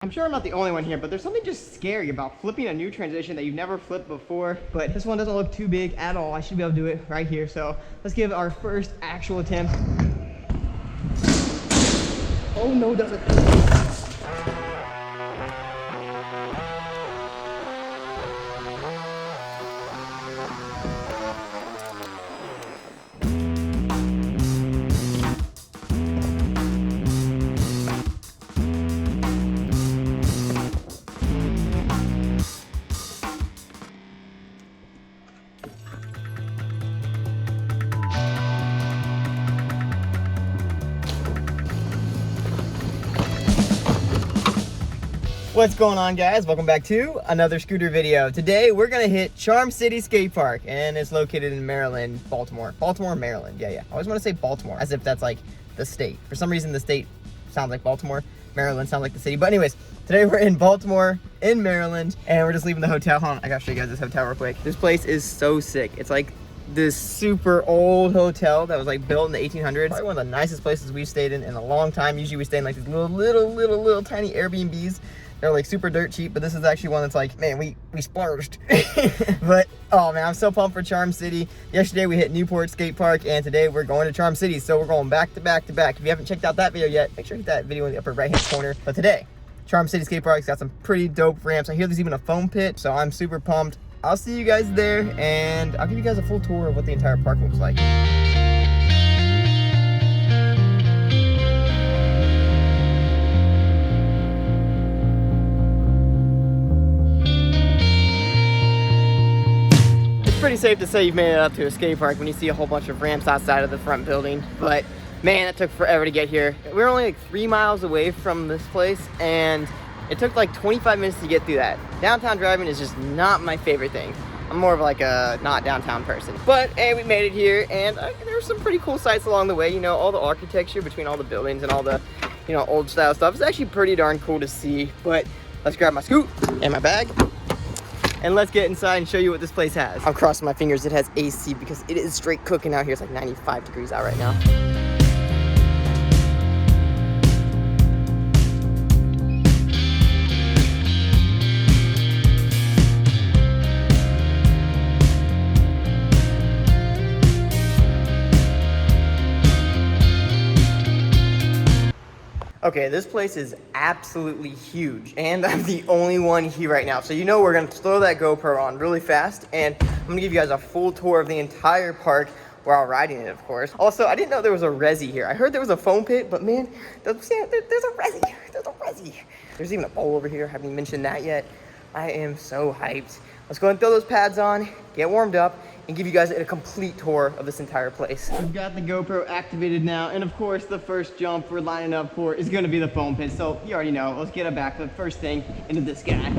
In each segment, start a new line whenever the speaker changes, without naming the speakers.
I'm sure I'm not the only one here, but there's something just scary about flipping a new transition that you've never flipped before. But this one doesn't look too big at all. I should be able to do it right here. So let's give our first actual attempt. Oh no, it doesn't. What's going on, guys? Welcome back to another scooter video. Today we're gonna hit Charm City Skate Park, and it's located in Maryland, Baltimore, Maryland. Yeah. I always want to say Baltimore as if that's like the state. For some reason the state sounds like Baltimore, Maryland sounds like the city. But anyways, today we're in Baltimore in Maryland, and we're just leaving the hotel. Hold on, I gotta show you guys this hotel real quick. This place is so sick. It's like this super old hotel that was like built in the 1800s. Probably one of the nicest places we've stayed in a long time. Usually we stay in like these little tiny Airbnbs. They're like super dirt cheap, but this is actually one that's like, man, we splurged. But, oh man, I'm so pumped for Charm City. Yesterday we hit Newport Skate Park, and today we're going to Charm City. So we're going back to back to back. If you haven't checked out that video yet, make sure to hit that video in the upper right hand corner. But today, Charm City Skate Park's got some pretty dope ramps. I hear there's even a foam pit, so I'm super pumped. I'll see you guys there, and I'll give you guys a full tour of what the entire park looks like. Pretty safe to say you've made it up to a skate park when you see a whole bunch of ramps outside of the front building, but man, it took forever to get here. We're only like 3 miles away from this place, and it took like 25 minutes to get through that. Downtown driving is just not my favorite thing. I'm more of like a not downtown person, but hey, we made it here, and there were some pretty cool sights along the way. You know, all the architecture between all the buildings and all the, you know, old style stuff is actually pretty darn cool to see. But let's grab my scoot and my bag, and let's get inside and show you what this place has. I'm crossing my fingers it has AC because it is straight cooking out here. It's like 95 degrees out right now. Okay, this place is absolutely huge, and I'm the only one here right now. So you know we're gonna throw that GoPro on really fast, and I'm gonna give you guys a full tour of the entire park while riding it, of course. Also, I didn't know there was a resi here. I heard there was a foam pit, but man, there's a resi. There's a resi. There's even a bowl over here. I haven't even mentioned that yet. I am so hyped. Let's go and throw those pads on, get warmed up, and give you guys a complete tour of this entire place. We've got the GoPro activated now, and of course the first jump we're lining up for is gonna be the foam pit. So you already know, let's get it back. The first thing into this guy.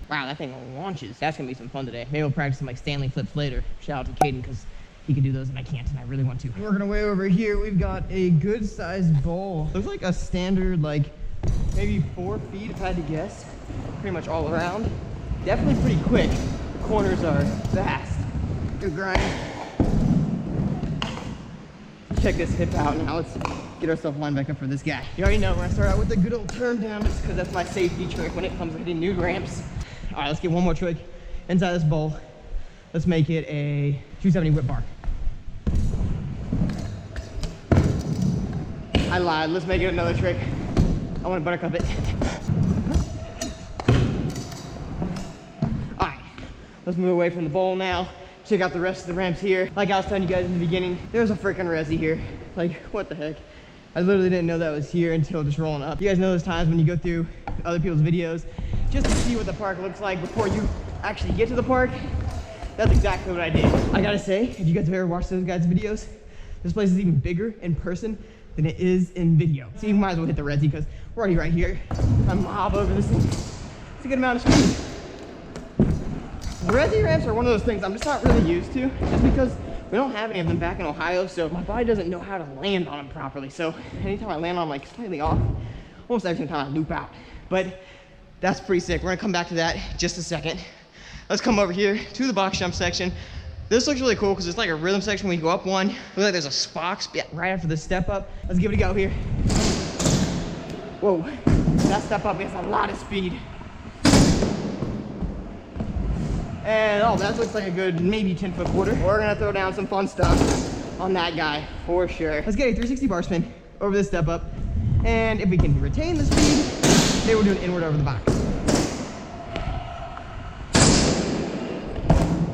Wow, that thing launches. That's gonna be some fun today. Maybe we'll practice some like Stanley flips later. Shout out to Caden, because he can do those and I can't, and I really want to. Working our way over here, we've got a good sized bowl. Looks like a standard, like maybe 4 feet if I had to guess. Pretty much all around. Definitely pretty quick. The corners are fast. Good grind. Check this hip out now. Let's get ourselves lined back up for this guy. You already know we're gonna start out with a good old turn down, just because that's my safety trick when it comes to hitting new ramps. All right, let's get one more trick inside this bowl. Let's make it a 270 whip bar. I lied. Let's make it another trick. I want to buttercup it. Let's move away from the bowl now. Check out the rest of the ramps here. Like I was telling you guys in the beginning, there's a freaking resi here. Like, what the heck? I literally didn't know that was here until just rolling up. You guys know those times when you go through other people's videos just to see what the park looks like before you actually get to the park. That's exactly what I did. I gotta say, if you guys have ever watched those guys' videos, this place is even bigger in person than it is in video. So you might as well hit the resi because we're already right here. I'm mob over this thing. It's a good amount of speed. The resi ramps are one of those things I'm just not really used to, just because we don't have any of them back in Ohio, so my body doesn't know how to land on them properly. So anytime I land on them like slightly off, almost every time I loop out. But that's pretty sick. We're gonna come back to that in just a second. Let's come over here to the box jump section. This looks really cool because it's like a rhythm section when you go up one. Looks like there's a Spox right after the step up. Let's give it a go here. Whoa, that step up is a lot of speed. And oh, that looks like a good maybe 10-foot quarter. We're gonna throw down some fun stuff on that guy for sure. Let's get a 360 bar spin over this step up. And if we can retain the speed, maybe we'll do an inward over the box.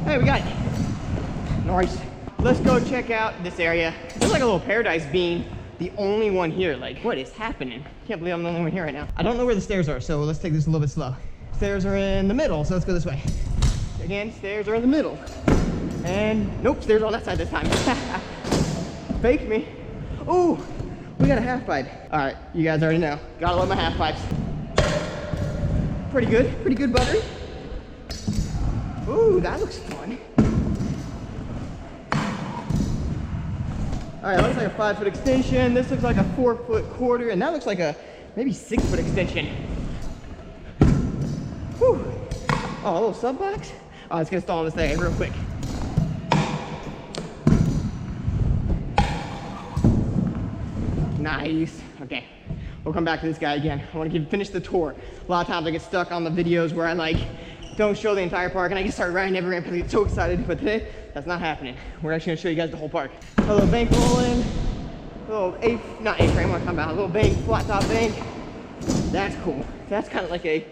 Hey, we got it. Nice. Let's go check out this area. It's like a little paradise being the only one here. Like, what is happening? Can't believe I'm the only one here right now. I don't know where the stairs are, so let's take this a little bit slow. Stairs are in the middle, so let's go this way. Again, stairs are in the middle. And nope, stairs are on that side this time. Fake me. Ooh, we got a half pipe. All right, you guys already know. Gotta love my half pipes. Pretty good buttery. Ooh, that looks fun. All right, looks like a 5-foot extension. This looks like a 4-foot quarter, and that looks like a maybe 6-foot extension. Whew. Oh, a little sub box. Oh, let's get installed this thing real quick. Nice. Okay, we'll come back to this guy again. I want to finish the tour. A lot of times I get stuck on the videos where I like don't show the entire park and I just start riding every ramp and I get so excited. But today, that's not happening. We're actually gonna show you guys the whole park. A little bank rolling, a little not A-frame, what I'm talking about, a little bank, flat top bank. That's cool. That's kind of like a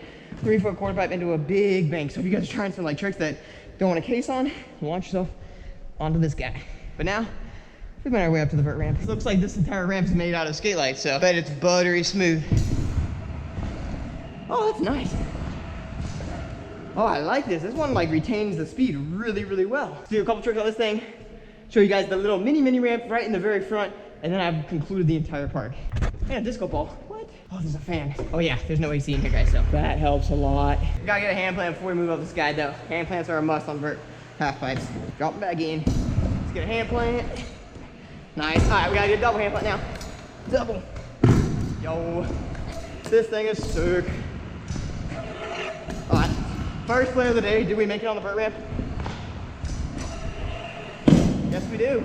3-foot quarter pipe into a big bank. So if you guys are trying some like tricks that don't want a case on, launch yourself onto this guy. But now, we've made our way up to the vert ramp. It looks like this entire ramp is made out of skate lights, so I bet it's buttery smooth. Oh, that's nice. Oh, I like this. This one like retains the speed really, really well. Let's do a couple tricks on this thing. Show you guys the little mini ramp right in the very front, and then I've concluded the entire park. And a disco ball. What? Oh, there's a fan. Oh yeah, there's no AC in here, guys, so that helps a lot. We gotta get a hand plant before we move up this guy, though. Hand plants are a must on vert half pipes. Drop them back in. Let's get a hand plant. Nice. All right, we gotta do a double hand plant now. Double. Yo, this thing is sick. All right, first play of the day. Did we make it on the vert ramp? Yes, we do.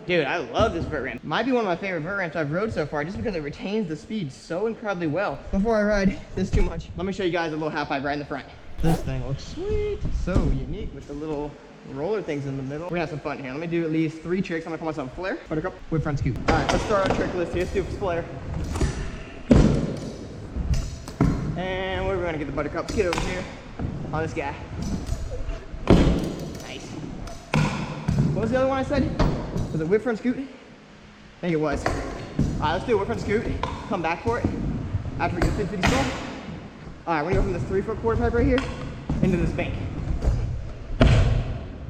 Dude, I love this vert ramp. Might be one of my favorite vert ramps I've rode so far just because it retains the speed so incredibly well. Before I ride this too much, let me show you guys a little half pipe right in the front. This thing looks sweet. So unique with the little roller things in the middle. We're gonna have some fun here. Let me do at least 3 tricks. I'm gonna call myself a flare, buttercup, whip front scoop. All right, let's start our trick list here. Let's do a flare. And we're gonna get the buttercup. Let's get over here on this guy. Nice. What was the other one I said? Was it whip front scoot? I think it was. All right, let's do a whip front scoot. Come back for it after we get 50 stall. All right, we're gonna go from this 3-foot quarter pipe right here into this bank.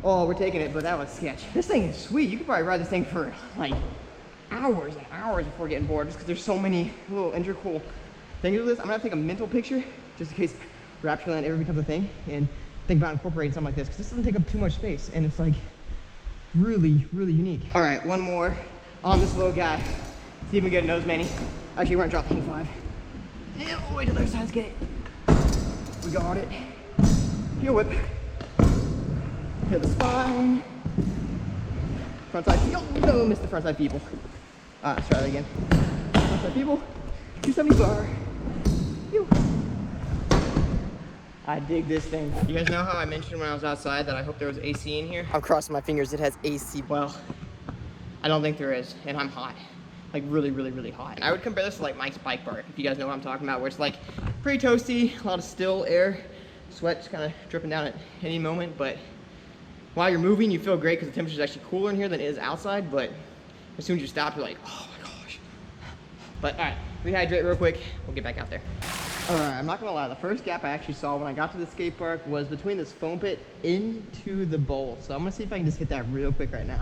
Oh, we're taking it, but that was sketch. This thing is sweet. You could probably ride this thing for like hours and hours before getting bored just because there's so many little integral things with this. I'm gonna have to take a mental picture just in case Raptureland ever becomes a thing and think about incorporating something like this because this doesn't take up too much space and it's like really, really unique. All right, one more on this little guy. See if we can get a nose mani. Actually, we're gonna drop the 5. And all the way to the other side, let's get it. We got it. Heel whip. Hit the spine. Front side. Oh, no, missed the front side people. Let's try that again. Front side people. 270 bar. Phew. I dig this thing. You guys know how I mentioned when I was outside that I hope there was AC in here? I'm crossing my fingers it has AC. Well, I don't think there is, and I'm hot. Like really, really, really hot. And I would compare this to like Mike's bike park, if you guys know what I'm talking about, where it's like pretty toasty, a lot of still air, sweat's kind of dripping down at any moment, but while you're moving, you feel great because the temperature is actually cooler in here than it is outside, but as soon as you stop, you're like, oh my gosh. But all right, rehydrate real quick, we'll get back out there. All right, I'm not gonna lie, the first gap I actually saw when I got to the skate park was between this foam pit into the bowl. So I'm gonna see if I can just hit that real quick right now.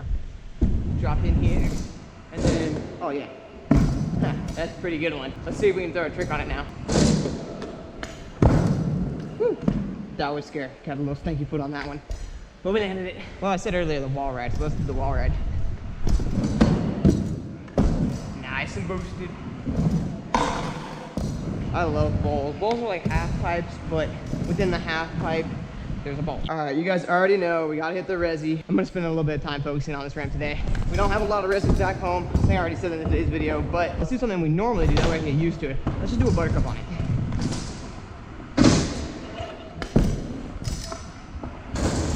Drop in here, and then, oh yeah. That's a pretty good one. Let's see if we can throw a trick on it now. Whew. That was scary. Got a little stanky foot on that one. But we landed it. Well, I said earlier the wall ride, so let's do the wall ride. Nice and boosted. I love bowls. Bowls are like half pipes, but within the half pipe, there's a bolt. All right, you guys already know we gotta hit the resi. I'm gonna spend a little bit of time focusing on this ramp today. We don't have a lot of resis back home. I think I already said that in today's video, but let's do something we normally do, that way I can get used to it. Let's just do a buttercup on it.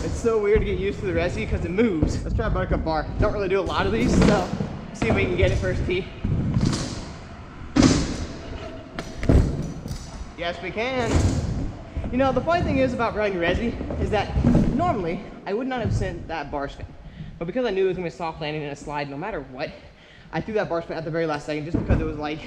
It's so weird to get used to the resi because it moves. Let's try a buttercup bar. Don't really do a lot of these, so see if we can get it first tee. Yes, we can. You know, the funny thing is about running resi is that normally I would not have sent that bar spin. But because I knew it was gonna be a soft landing and a slide no matter what, I threw that bar spin at the very last second just because it was like,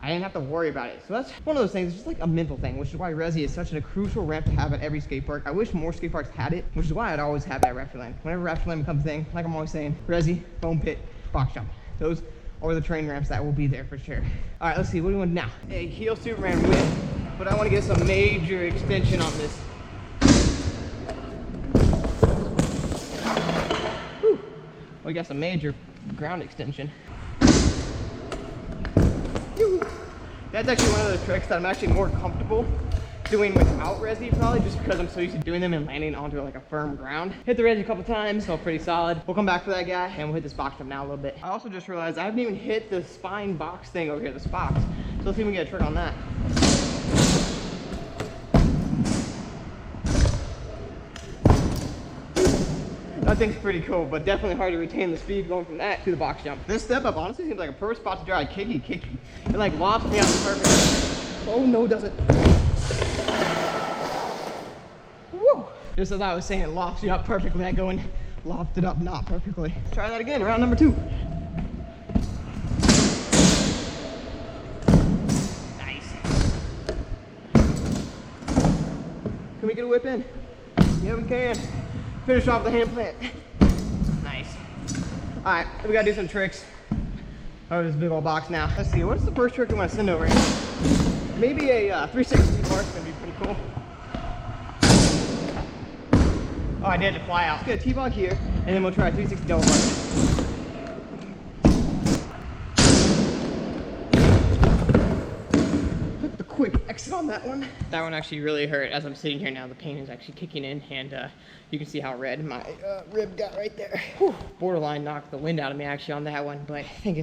I didn't have to worry about it. So that's one of those things, it's just like a mental thing, which is why resi is such a crucial ramp to have at every skate park. I wish more skate parks had it, which is why I'd always have that raptor land. Whenever raptor land becomes a thing, like I'm always saying, resi, foam pit, box jump. Those are the train ramps that will be there for sure. All right, let's see, what do we want now? A heel Superman whip, but I want to get some major extension on this. Whew. We got some major ground extension. That's actually one of those tricks that I'm actually more comfortable doing without resi, probably just because I'm so used to doing them and landing onto like a firm ground. Hit the resi a couple times, felt pretty solid. We'll come back for that guy and we'll hit this box jump now a little bit. I also just realized I haven't even hit the spine box thing over here, this box. So let's see if we can get a trick on that. That thing's pretty cool, but definitely hard to retain the speed going from that to the box jump. This step up honestly seems like a perfect spot to try a kicky. It like lofts me out perfect. Oh no, it doesn't. Woo! Just as I was saying, it lofts you up perfectly. I go and loft it up not perfectly. Try that again, round number 2. Nice. Can we get a whip in? Yeah, we can. Finish off the hand plant. Nice. All right, we gotta do some tricks. Oh, this big old box now. Let's see, what's the first trick we want to send over here? Maybe a 360 bar is gonna be pretty cool. Oh, I did the fly out. Let's get a T-bog here, and then we'll try a 360 double bar. Quick exit on that one. That one actually really hurt. As I'm sitting here now, the pain is actually kicking in, and you can see how red my rib got right there. Whew. Borderline knocked the wind out of me actually on that one, but I think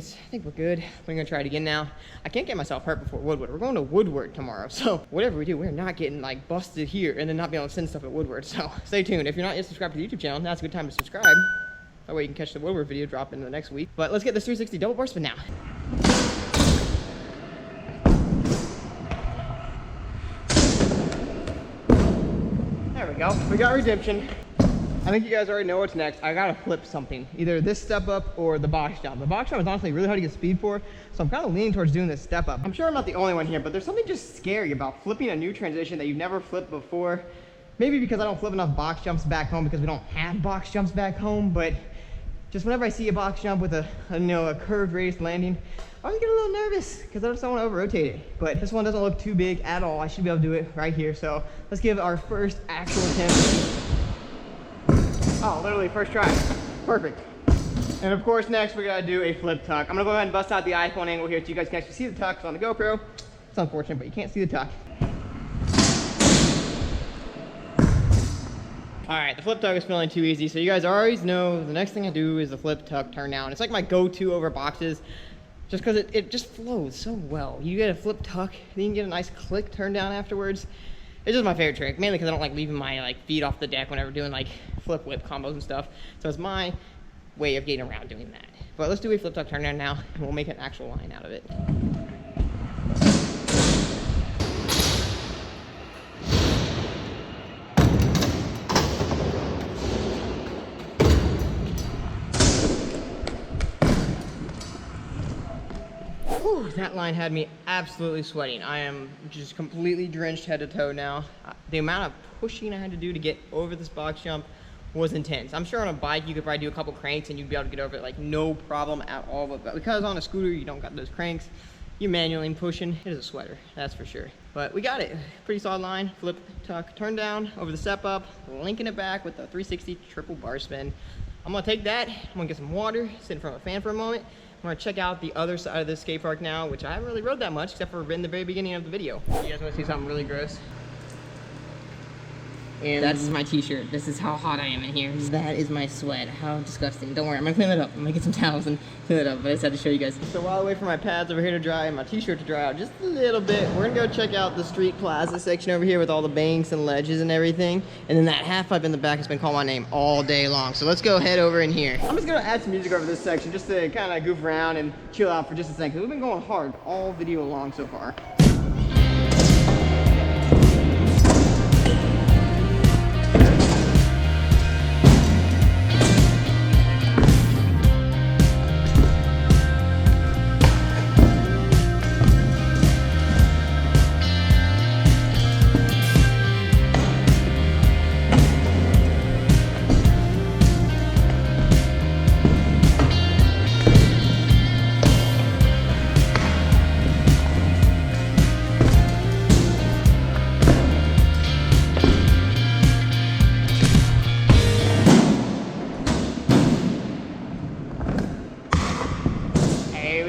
we're good. We're gonna try it again now. I can't get myself hurt before Woodward. We're going to Woodward tomorrow, so whatever we do, we're not getting like busted here and then not being able to send stuff at Woodward. So stay tuned. If you're not yet subscribed to the YouTube channel, now's a good time to subscribe. That way you can catch the Woodward video drop in the next week. But let's get this 360 double bar spin now. There we go. We got redemption. I think you guys already know what's next. I gotta flip something. Either this step up or the box jump. The box jump is honestly really hard to get speed for, so I'm kind of leaning towards doing this step up. I'm sure I'm not the only one here, but there's something just scary about flipping a new transition that you've never flipped before. Maybe because I don't flip enough box jumps back home because we don't have box jumps back home, but just whenever I see a box jump with a curved raised landing, I always get a little nervous because I just don't want to over-rotate it. But this one doesn't look too big at all. I should be able to do it right here. So let's give our first actual attempt. Oh, literally first try. Perfect. And of course, next we gotta do a flip tuck. I'm gonna go ahead and bust out the iPhone angle here so you guys can actually see the tucks on the GoPro. It's unfortunate, but you can't see the tuck. All right, the flip tuck is feeling too easy. So you guys always know the next thing I do is the flip tuck turn down. It's like my go-to over boxes just because it just flows so well. You get a flip tuck, then you can get a nice click turn down afterwards. It's just my favorite trick, mainly because I don't like leaving my feet off the deck whenever doing flip whip combos and stuff. So it's my way of getting around doing that. But let's do a flip tuck turn down now, and we'll make an actual line out of it. Whew, that line had me absolutely sweating. I am just completely drenched head to toe now. The amount of pushing I had to do to get over this box jump was intense. I'm sure on a bike you could probably do a couple cranks and you'd be able to get over it no problem at all. But because on a scooter you don't got those cranks, you're manually pushing. It is a sweater, that's for sure. But we got it. Pretty solid line. Flip, tuck, turn down over the step up, linking it back with the 360 triple bar spin. I'm gonna take that. I'm gonna get some water, sit in front of a fan for a moment. I'm gonna check out the other side of this skate park now, which I haven't really rode that much except for in the very beginning of the video. You guys wanna see something really gross? And that's my t-shirt. This is how hot I am in here. That is my sweat. How disgusting. Don't worry, I'm gonna clean it up. I'm gonna get some towels and clean it up, but I just had to show you guys. So while I wait for my pads over here to dry and my t-shirt to dry out just a little bit, we're gonna go check out the street plaza section over here with all the banks and ledges and everything. And then that half pipe in the back has been calling my name all day long. So let's go head over in here. I'm just gonna add some music over this section just to kind of goof around and chill out for just a second, because we've been going hard all video long so far.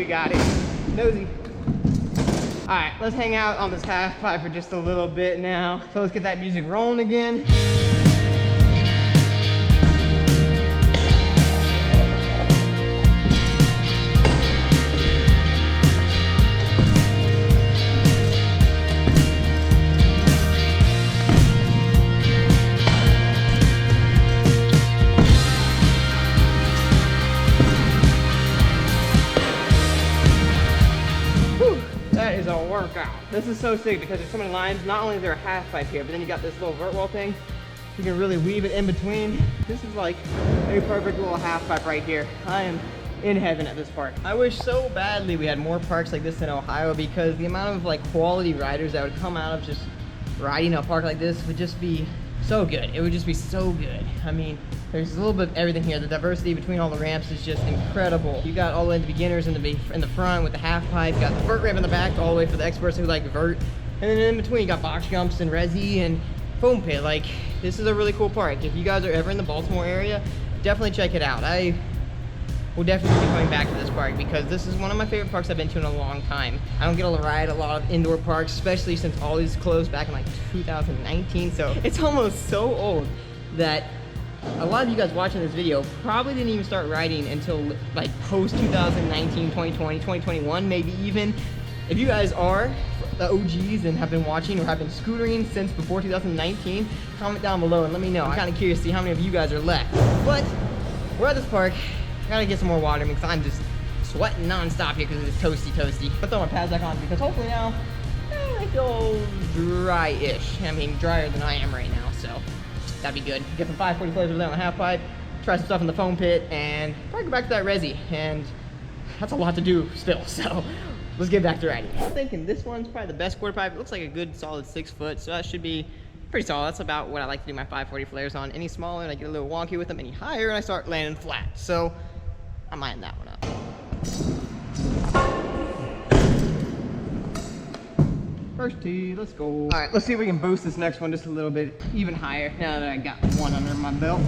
Got it. Nosy. Alright, let's hang out on this half pipe for just a little bit now. So let's get that music rolling again. That is a workout. This is so sick because there's so many lines. Not only is there a half pipe here, but then you got this little vert wall thing. You can really weave it in between. This is like a perfect little half pipe right here. I am in heaven at this park. I wish so badly we had more parks like this in Ohio, because the amount of like quality riders that would come out of just riding a park like this would just be so good. It would just be so good. I mean, there's a little bit of everything here. The diversity between all the ramps is just incredible. You got all the way the beginners in the front with the half pipe. You got the vert ramp in the back, all the way for the experts who like vert. And then in between, you got box jumps and resi and foam pit. Like, this is a really cool park. If you guys are ever in the Baltimore area, definitely check it out. I will definitely be coming back to this park because this is one of my favorite parks I've been to in a long time. I don't get to ride a lot of indoor parks, especially since all these closed back in like 2019. So it's almost so old that a lot of you guys watching this video probably didn't even start riding until like post 2019, 2020, 2021, maybe even. If you guys are the OGs and have been watching or have been scootering since before 2019, comment down below and let me know. I'm kind of curious to see how many of you guys are left. But we're at this park. Gotta get some more water because I'm just sweating non-stop here because it's toasty. I'll throw my pads back on because hopefully now I feel dry-ish. I mean, drier than I am right now, so that'd be good. Get some 540 flares over there on the half pipe, try some stuff in the foam pit, and probably go back to that resi. And that's a lot to do still, so let's get back to riding. I'm thinking this one's probably the best quarter pipe. It looks like a good solid 6 foot, so that should be pretty solid. That's about what I like to do my 540 flares on. Any smaller and I get a little wonky with them, any higher and I start landing flat. So I'm eyeing that one up. First tee, let's go. All right, let's see if we can boost this next one just a little bit even higher now that I got one under my belt.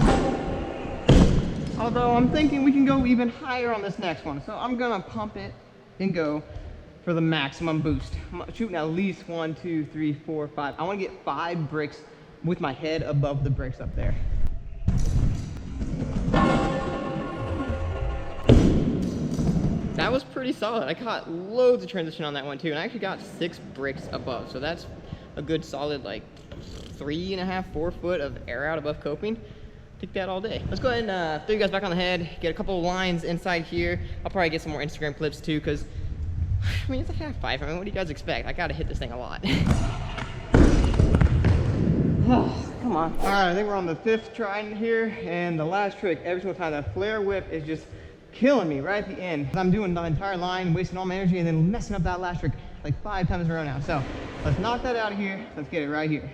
Although I'm thinking we can go even higher on this next one. So I'm gonna pump it and go for the maximum boost. I'm shooting at least 1, 2, 3, 4, 5. I wanna get 5 bricks with my head above the bricks up there. That was pretty solid. I caught loads of transition on that one too, and I actually got 6 bricks above. So that's a good solid like 3.5, 4 foot of air out above coping. Take that all day. Let's go ahead and throw you guys back on the head, get a couple of lines inside here. I'll probably get some more Instagram clips too, because I mean, it's a half pipe. I mean, what do you guys expect? I gotta hit this thing a lot. Oh, come on. All right, I think we're on the 5th try here, and the last trick, every single time, that flare whip is just killing me right at the end. I'm doing the entire line, wasting all my energy, and then messing up that last trick like 5 times in a row now. So let's knock that out of here. Let's get it right here.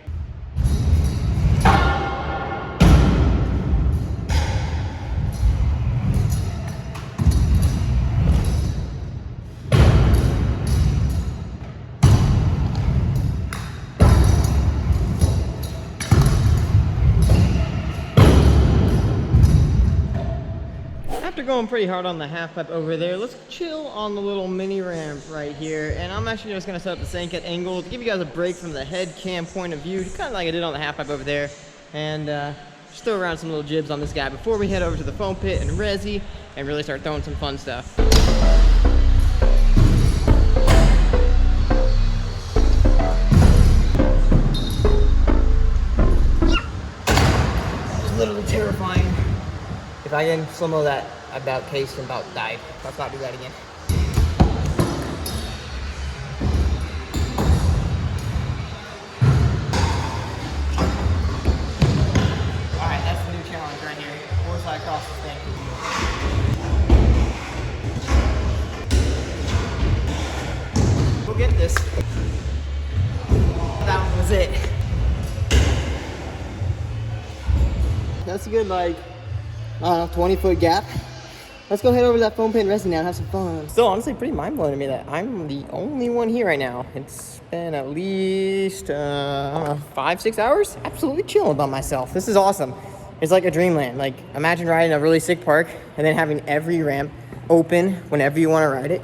After going pretty hard on the half pipe over there, let's chill on the little mini ramp right here. And I'm actually just gonna set up the sink at angle to give you guys a break from the head cam point of view, kind of like I did on the half pipe over there. and just throw around some little jibs on this guy before we head over to the foam pit and resi and really start throwing some fun stuff. It's literally terrifying. If I didn't slow-mo that, I about cased and about died. Let's not do that again. Alright, that's the new challenge right here. Force slide across this thing. We'll get this. That one was it. That's a good, like, I don't know, 20-foot gap. Let's go head over to that foam pit and resi now and have some fun. Still, honestly, pretty mind-blowing to me that I'm the only one here right now. It's been at least, I don't know, 5-6 hours? Absolutely chilling by myself. This is awesome. It's like a dreamland. Like, imagine riding a really sick park and then having every ramp open whenever you want to ride it.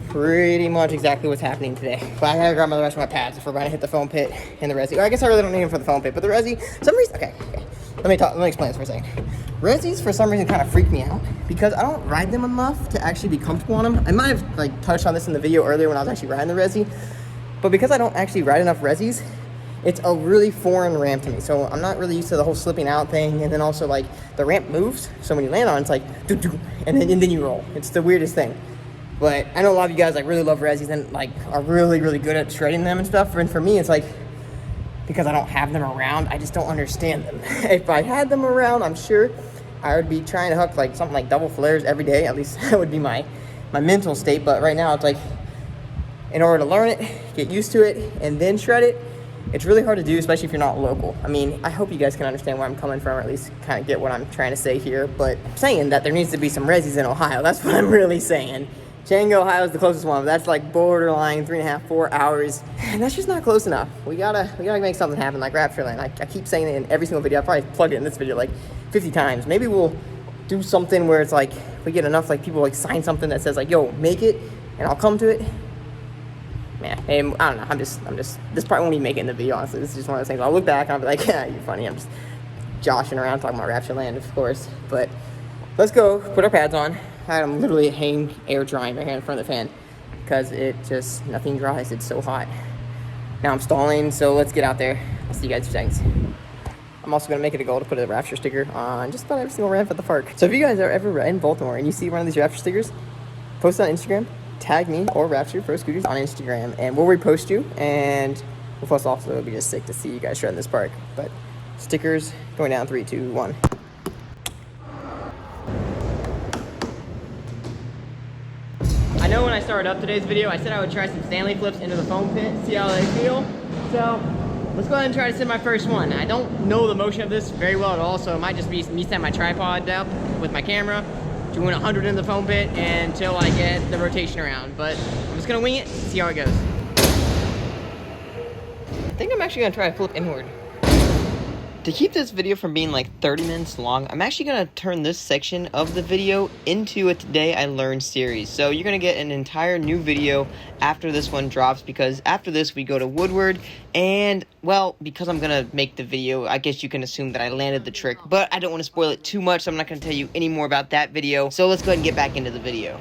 Pretty much exactly what's happening today. But I gotta grab the rest of my pads if we're going to hit the foam pit and the resi. Or I guess I really don't need them for the foam pit, but the resi, for some reason, okay. Let me explain this for a second. Resis, for some reason, kind of freak me out because I don't ride them enough to actually be comfortable on them. I might have like touched on this in the video earlier when I was actually riding the resi, but because I don't actually ride enough resis, it's a really foreign ramp to me. So I'm not really used to the whole slipping out thing, and then also like the ramp moves. So when you land on it, it's like doo doo, and then you roll. It's the weirdest thing. But I know a lot of you guys like really love resis and like are really good at shredding them and stuff. And for me, it's like, because I don't have them around, I just don't understand them. If I had them around, I'm sure I would be trying to hook like something like double flares every day. At least that would be my mental state. But right now it's like, in order to learn it, get used to it, and then shred it, it's really hard to do, especially if you're not local. I mean, I hope you guys can understand where I'm coming from, or at least kind of get what I'm trying to say here. But I'm saying that there needs to be some resis in Ohio. That's what I'm really saying. Chenango, Ohio is the closest one, but that's like borderline 3.5-4 hours, and that's just not close enough. We gotta make something happen like Raptureland. I keep saying it in every single video. I probably plugged it in this video like 50 times. Maybe we'll do something where it's like we get enough like people like sign something that says like, "Yo, make it," and I'll come to it. Man, and I don't know. I'm just. This part won't even make it in the video. Honestly, this is just one of those things. I'll look back and I'll be like, "Yeah, you're funny." I'm just joshing around talking about Raptureland, of course. But let's go put our pads on. I'm literally hanging air drying right here in front of the fan because it just, nothing dries. It's so hot. Now I'm stalling, so let's get out there. I'll see you guys in 2 seconds. I'm also going to make it a goal to put a Rapture sticker on just about every single ramp at the park. So if you guys are ever in Baltimore and you see one of these Rapture stickers, post it on Instagram, tag me or Rapture Pro Scooters on Instagram, and we'll repost you, and we'll post also. It'll be just sick to see you guys shredding this park. But stickers going down, 3, 2, 1. I know when I started up today's video, I said I would try some Stanley flips into the foam pit, see how they feel. So let's go ahead and try to set my first one. I don't know the motion of this very well at all, so it might just be me setting my tripod up with my camera, doing 100 in the foam pit until I get the rotation around. But I'm just gonna wing it, see how it goes. I think I'm actually gonna try to flip inward. To keep this video from being like 30 minutes long, I'm actually going to turn this section of the video into a Today I Learned series. So you're going to get an entire new video after this one drops, because after this we go to Woodward, and well, because I'm going to make the video, I guess you can assume that I landed the trick, but I don't want to spoil it too much, so I'm not going to tell you any more about that video. So let's go ahead and get back into the video.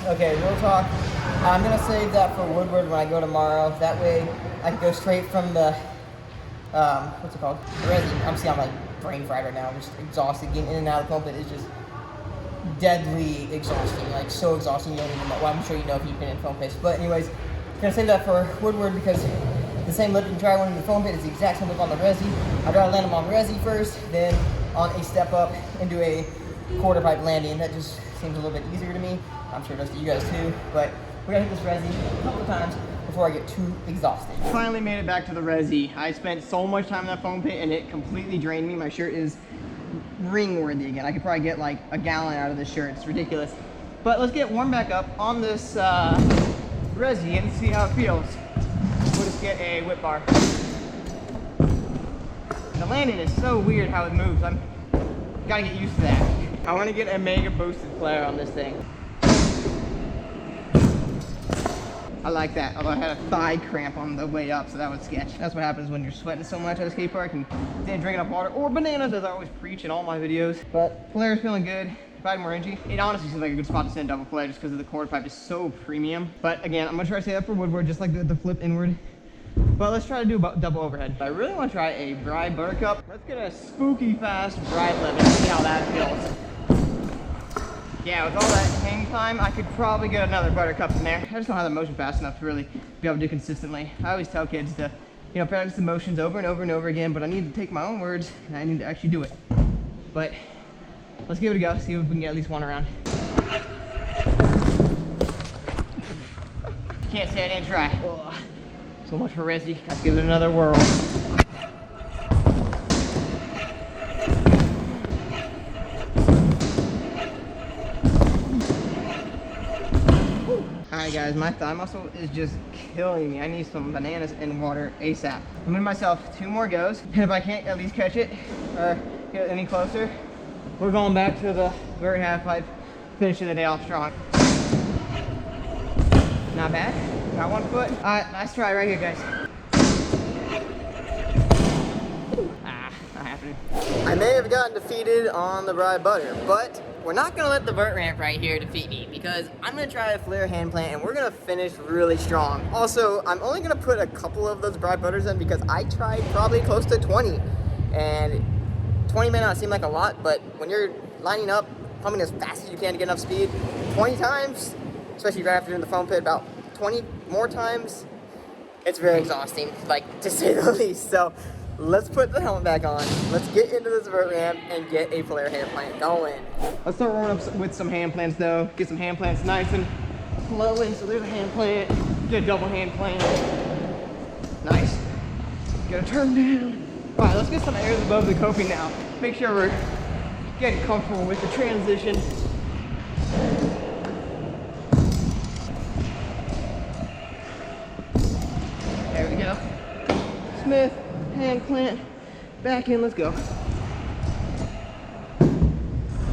Okay, real talk. I'm going to save that for Woodward when I go tomorrow. That way I can go straight from the what's it called? Resi. I'm like brain fried right now. I'm just exhausted. Getting in and out of the foam pit is just deadly exhausting. Like so exhausting. You don't even know. Well, I'm sure you know if you've been in foam pits. But anyways, I'm gonna save that for Woodward because the same lip you can try one in the foam pit is the exact same lip on the resi. I'd rather land them on resi first, then on a step up into a quarter pipe landing. That just seems a little bit easier to me. I'm sure it does to you guys too. But we're gonna hit this resi a couple of times before I get too exhausted. Finally made it back to the resi. I spent so much time in that foam pit and it completely drained me. My shirt is ring worthy again. I could probably get like a gallon out of this shirt. It's ridiculous. But let's get warmed back up on this resi and see how it feels. We'll just get a whip bar. The landing is so weird how it moves. I'm gotta get used to that. I want to get a mega boosted flare on this thing. I like that, although I had a thigh cramp on the way up, so that was sketch. That's what happens when you're sweating so much at a skate park and didn't drink enough water or bananas, as I always preach in all my videos. But flare is feeling good. If I had more energy, it honestly seems like a good spot to send double flare just because the quarter pipe is so premium. But again, I'm gonna try to stay up for woodward, just like the flip inward. But let's try to do a double overhead. I really want to try a bride buttercup. Let's get a spooky fast bride levy and see how that feels. Yeah, with all that hang time, I could probably get another buttercup in there. I just don't have the motion fast enough to really be able to do consistently. I always tell kids to, you know, practice the motions over and over and over again, but I need to take my own words and I need to actually do it. But let's give it a go, see if we can get at least one around. Can't say I didn't try. Ugh. So much for rezzy. Let's give it another whirl. Alright guys, my thigh muscle is just killing me. I need some bananas and water ASAP. I'm giving myself 2 more goes, and if I can't at least catch it or get any closer, we're going back to the Vert half pipe, finishing the day off strong. Not bad. Got 1 foot. Alright, nice try right here, guys. Not happening. I may have gotten defeated on the bride butter, but we're not gonna let the vert ramp right here defeat me, because I'm gonna try a flare hand plant and we're gonna finish really strong. Also, I'm only gonna put a couple of those bride butters in because I tried probably close to 20, and 20 may not seem like a lot, but when you're lining up, pumping as fast as you can to get enough speed, 20 times, especially right after doing the foam pit, about 20 more times, it's very exhausting, like, to say the least. So let's put the helmet back on, let's get into this vert ramp and get a flare hand plant going. Let's start warming up with some hand plants though. Get some hand plants nice and flowing. So there's a hand plant, get a double hand plant. Nice. Get a turn down. All right, let's get some airs above the coping now. Make sure we're getting comfortable with the transition. There we go. Smith, hand plant, back in, let's go.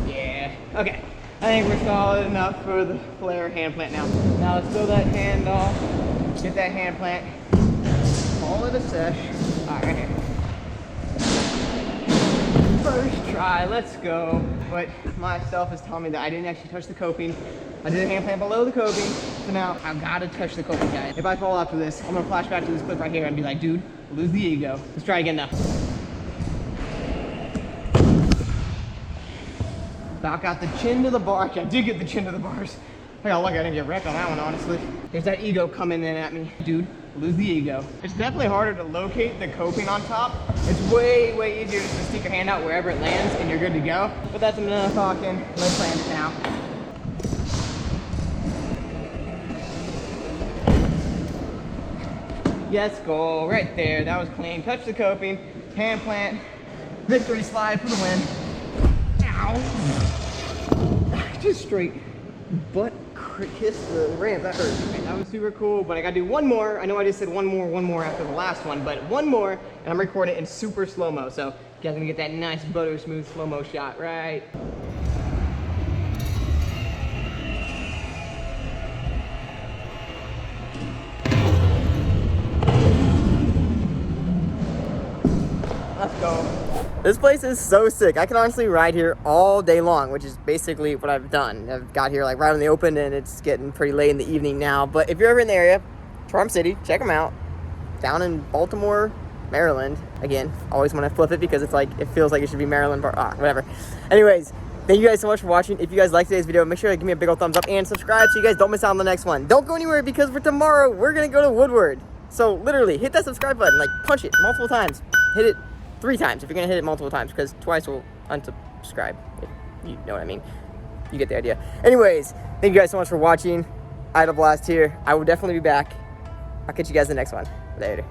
Yeah, okay. I think we're solid enough for the flare hand plant now. Now let's throw that hand off, get that hand plant, call it a sesh. All right, right here. First try, let's go. But myself is telling me that I didn't actually touch the coping. I did a hand plant below the coping, so now I've got to touch the coping, guys. If I fall after this, I'm gonna flash back to this clip right here and be like, dude, lose the ego. Let's try again now. About got the chin to the bar. Actually, I did get the chin to the bars. I got lucky I didn't get wrecked on that one, honestly. There's that ego coming in at me. Dude, lose the ego. It's definitely harder to locate the coping on top. It's way, way easier just to stick your hand out wherever it lands and you're good to go. But that's enough talking. Let's land it now. Yes, goal right there. That was clean. Touch the coping, hand plant, victory slide for the win. Ow! Just straight butt kiss the ramp. That hurt. Okay, that was super cool, but I gotta do 1 more. I know I just said one more after the last one, but 1 more, and I'm recording it in super slow-mo, so you guys are gonna get that nice butter smooth slow-mo shot, right? Let's go. This place is so sick. I can honestly ride here all day long, which is basically what I've done. I've got here like right in the open and it's getting pretty late in the evening now. But if you're ever in the area, Charm City, check them out. Down in Baltimore, Maryland. Again, always want to flip it because it's like, it feels like it should be Maryland, whatever. Anyways, thank you guys so much for watching. If you guys liked today's video, make sure to give me a big old thumbs up and subscribe so you guys don't miss out on the next one. Don't go anywhere because for tomorrow, we're going to go to Woodward. So literally hit that subscribe button, like punch it multiple times. Hit it 3 times if you're gonna hit it multiple times, because twice will unsubscribe, if you know what I mean. You get the idea. Anyways, thank you guys so much for watching. I had a blast here. I will definitely be back. I'll catch you guys in the next one. Later.